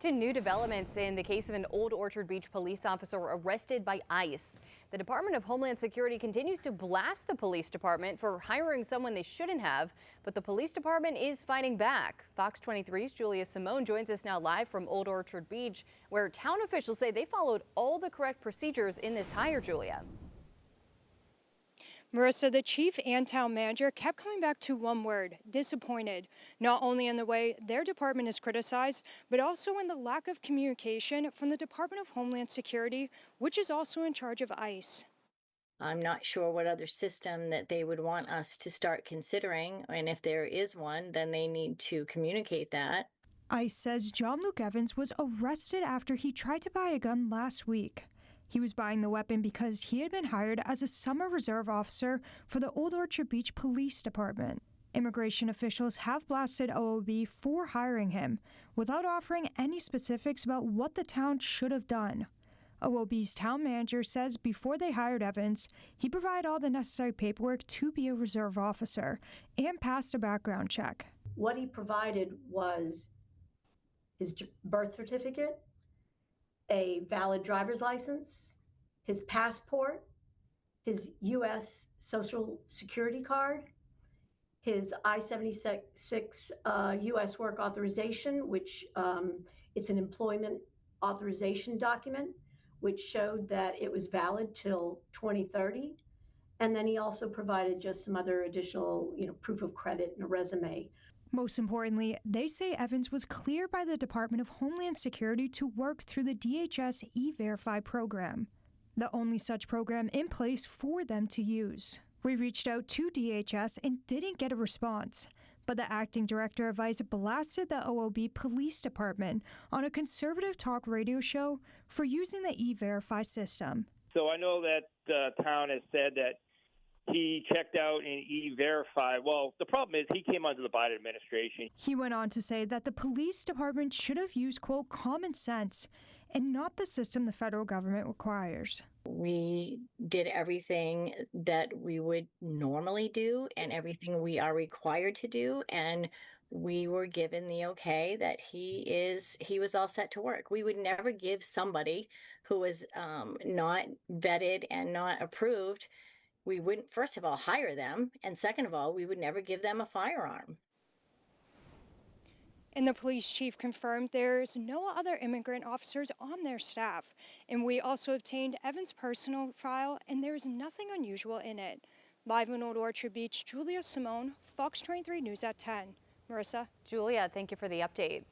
To new developments in the case of an Old Orchard Beach police officer arrested by ICE. The Department of Homeland Security continues to blast the police department for hiring someone they shouldn't have, but the police department is fighting back. Fox 23's Julia Simone joins us now live from Old Orchard Beach, where town officials say they followed all the correct procedures in this hire. Julia. Marissa, the chief and town manager kept coming back to one word: disappointed, not only in the way their department is criticized, but also in the lack of communication from the Department of Homeland Security, which is also in charge of ICE. I'm not sure what other system that they would want us to start considering, and if there is one, then they need to communicate that. ICE says John Luke Evans was arrested after he tried to buy a gun last week. He was buying the weapon because he had been hired as a summer reserve officer for the Old Orchard Beach Police Department. Immigration officials have blasted OOB for hiring him, without offering any specifics about what the town should have done. OOB's town manager says before they hired Evans, he provided all the necessary paperwork to be a reserve officer and passed a background check. What he provided was his birth certificate, a valid driver's license, his passport, his U.S. Social Security card, his I-76 U.S. work authorization, which it's an employment authorization document, which showed that it was valid till 2030. And then he also provided just some other additional, proof of credit and a resume. Most importantly, they say Evans was cleared by the Department of Homeland Security to work through the DHS E-Verify program, the only such program in place for them to use. We reached out to DHS and didn't get a response, but the acting director of ICE blasted the OOB Police Department on a conservative talk radio show for using the E-Verify system. So I know that the town has said that he checked out in E-Verify. Well, the problem is he came under the Biden administration. He went on to say that the police department should have used, quote, common sense and not the system the federal government requires. We did everything that we would normally do and everything we are required to do, and we were given the okay that he was all set to work. We would never give somebody who was not vetted and not approved. We wouldn't, first of all, hire them, and second of all, we would never give them a firearm. And the police chief confirmed there's no other immigrant officers on their staff. And we also obtained Evans' personal file, and there is nothing unusual in it. Live in Old Orchard Beach, Julia Simone, Fox 23 News at 10. Marissa? Julia, thank you for the update.